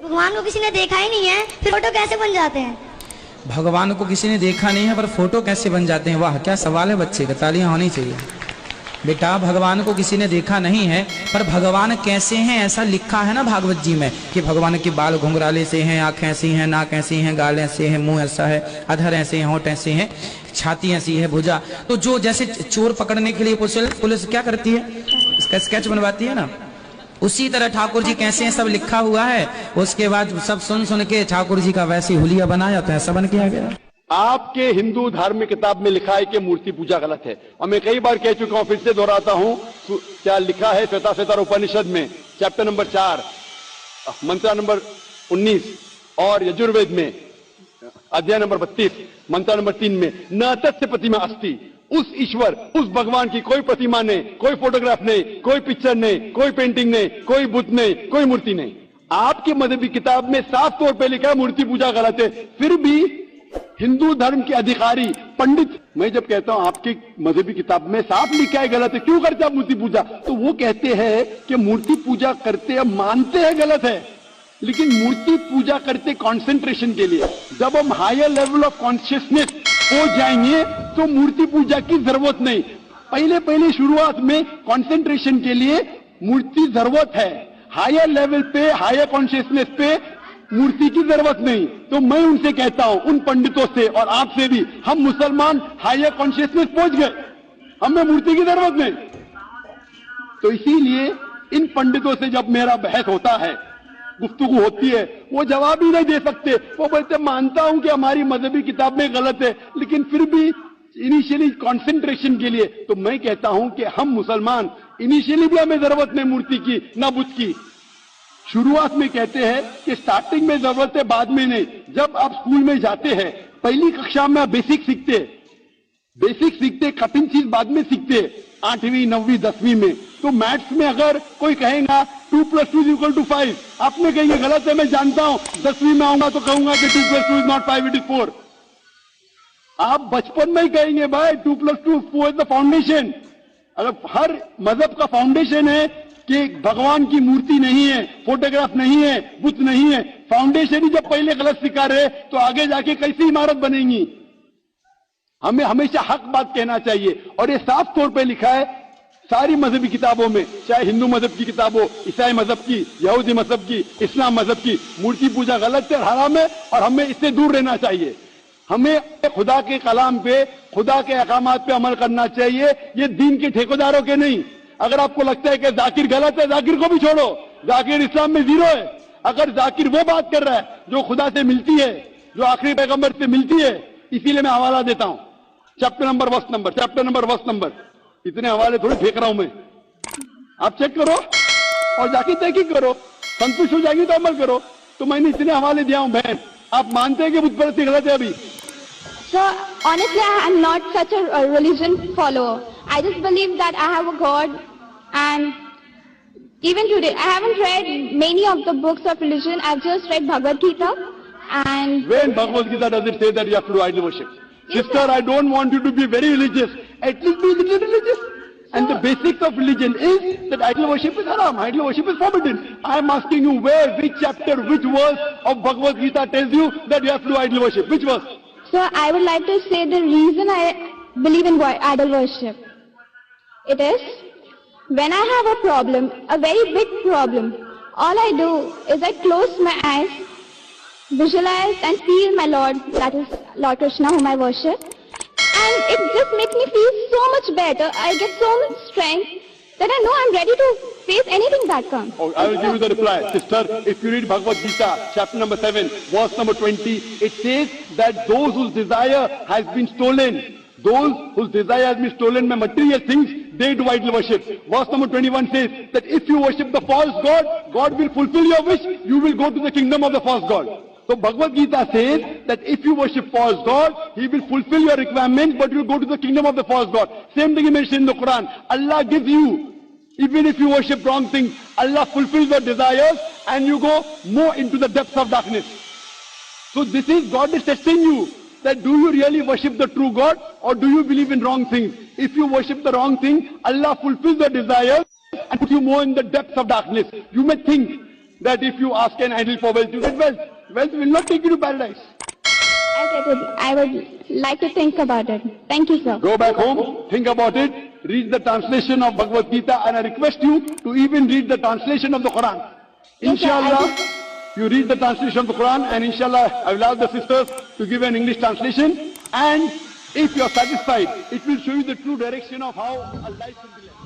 भगवान को किसी ने देखा ही नहीं है, फिर फोटो कैसे बन जाते हैं? भगवान को किसी ने देखा नहीं है पर फोटो कैसे बन जाते हैं? वाह क्या सवाल है बच्चे का, तालियां होनी चाहिए। बेटा भगवान को किसी ने देखा नहीं है पर भगवान कैसे हैं ऐसा लिखा है ना भागवत जी में कि भगवान के बाल घुंघराले से हैं, आंखें ऐसी हैं, नाक ऐसी हैं, गाल ऐसे हैं, मुंह ऐसा है, अधर ऐसे हैं, होंठ ऐसे हैं, छाती ऐसी है, भुजा। तो जो जैसे चोर पकड़ने के लिए पुलिस क्या करती है, इसका स्केच बनवाती है ना, उसी तरह ठाकुर जी कैसे हैं सब लिखा हुआ है। उसके बाद सब सुन के ठाकुर जी का वैसे हुलिया बनाया तो ऐसा बन किया गया। आपके हिंदू धार्मिक किताब में लिखा है कि मूर्ति पूजा गलत है, और मैं कई बार कह चुका हूं, फिर से दोहराता हूं। क्या लिखा है श्वेताश्वेतर उपनिषद में चैप्टर नंबर 4 मंत्र नंबर 19 और यजुर्वेद में अध्याय नंबर 32 मंत्र नंबर 3 में न तस्य प्रतिमा अस्ति, उस ईश्वर उस भगवान की कोई प्रतिमा नहीं, कोई फोटोग्राफ नहीं, कोई पिक्चर नहीं, कोई पेंटिंग नहीं, कोई बुत नहीं, कोई मूर्ति नहीं। आपके मजहबी किताब में साफ तौर पर लिखा है मूर्ति पूजा गलत है, फिर भी हिंदू धर्म के अधिकारी पंडित, मैं जब कहता हूं आपकी मजहबी किताब में साफ लिखा है गलत है, क्यों करते आप मूर्ति पूजा, तो वो कहते हैं कि मूर्ति पूजा करते हैं, मानते हैं गलत है, लेकिन मूर्ति पूजा करते कंसंट्रेशन के लिए। जब हम हायर लेवल ऑफ कॉन्शियसनेस हो जाएंगे तो मूर्ति पूजा की जरूरत नहीं। पहले शुरुआत में कंसंट्रेशन के लिए मूर्ति जरूरत है, हायर लेवल पे, हायर कॉन्शियसनेस पे मूर्ति की जरूरत नहीं। तो मैं उनसे कहता हूं, उन पंडितों से और आपसे भी, हम मुसलमान हायर कॉन्शियसनेस पहुंच गए, हमें मूर्ति की जरूरत नहीं। तो इसीलिए इन पंडितों से जब मेरा बहस होता है, गुफ्तगू होती है, वो जवाब ही नहीं दे सकते। वो बोलते मानता हूं कि हमारी मजहबी किताब में गलत है, लेकिन फिर भी इनिशियली कंसंट्रेशन के लिए। तो मैं कहता हूं कि हम मुसलमान इनिशियली भी हमें जरूरत नहीं मूर्ति की ना बुत की। शुरुआत में कहते हैं कि स्टार्टिंग में जरूरत है, बाद में नहीं। जब आप स्कूल में जाते हैं, पहली कक्षा में आप बेसिक सीखते, कठिन चीज बाद में सीखते, 8वीं 9वीं 10वीं में। तो मैथ्स में अगर कोई कहेगा 2 + 2 = 5, आपने कहेंगे गलत है, मैं जानता हूं, 10वीं में आऊंगा तो कहूंगा कि 2 + 2 is not 5, it is 4। आप बचपन में ही कहेंगे भाई 2 + 2 4 is the foundation। अगर हर मजहब का फाउंडेशन है कि भगवान की मूर्ति नहीं है, फोटोग्राफ नहीं है, बुत नहीं है, फाउंडेशन ही जब पहले गलत सिखा रहे तो आगे जाके कैसी इमारत बनेगी। हमें हमेशा हक बात कहना चाहिए, और ये साफ तौर पे लिखा है सारी मजहबी किताबों में, चाहे हिंदू मजहब की किताब हो, ईसाई मजहब की, यहूदी मजहब की, इस्लाम मजहब की। मूर्ति पूजा गलत है, हराम है, और हमें इससे दूर रहना चाहिए। हमें खुदा के कलाम पे, खुदा के अहकामात पे अमल करना चाहिए, ये दीन के ठेकेदारों के नहीं। अगर आपको लगता है कि जाकिर गलत है, जाकिर को भी छोड़ो, जाकिर इस्लाम में 0 है। अगर जाकिर वो बात कर रहा है जो खुदा से मिलती है, जो आखिरी पैगंबर से मिलती है, इसीलिए मैं हवाला देता हूं, चैप्टर नंबर वर्स नंबर। इतने हवाले थोड़ी फेंक रहा हूं मैं, आप चेक करो और जाके तहकीक करो, संतुष्ट हो जाएगी तो अमल करो। तो मैंने इतने हवाले दिया हूं बहन, आप मानते हैं कि बुत परस्ती गलत है अभी? So honestly, I am not such a religion follower. I just believe that I have a God, and even today I haven't read many of the books of religion. I've just read Bhagavad Gita. And when Bhagavad Gita does it say that you have to do idol worship? Yes, sister, I don't want you to be very religious. At least be a little religious. And the basics of religion is that idol worship is haram, idol worship is forbidden. I am asking you where, which chapter, which verse of Bhagavad Gita tells you that you have to do idol worship? Which verse? So I would like to say the reason I believe in idol worship. It is when I have a problem, a very big problem, all I do is I close my eyes, visualize and feel my Lord, that is Lord Krishna whom I worship. And it just makes me feel so much better. I get so much strength that I know I'm ready to face anything that comes. Oh, I will give you the reply. Sister, if you read Bhagavad Gita, chapter number 7, verse number 20, it says that those whose desire has been stolen, those whose desire has been stolen by material things, they do idol worship. Verse number 21 says that if you worship the false God, God will fulfill your wish, you will go to the kingdom of the false God. So Bhagavad Gita says that if you worship false God, He will fulfill your requirements, but you will go to the kingdom of the false God. Same thing He mentioned in the Quran. Allah gives you, even if you worship wrong things, Allah fulfills your desires and you go more into the depths of darkness. So this is, God is testing you, that do you really worship the true God or do you believe in wrong things? If you worship the wrong thing, Allah fulfills your desires and puts you more in the depths of darkness. You may think that if you ask an idol for wealth, you get wealth. Wealth will not take you to paradise. I would like to think about it. Thank you, sir. Go back home, think about it, read the translation of Bhagavad Gita, and I request you to even read the translation of the Quran. Yes, sir, Inshallah, you read the translation of the Quran, and inshallah, I will ask the sisters to give an English translation. And if you are satisfied, it will show you the true direction of how a life should be led.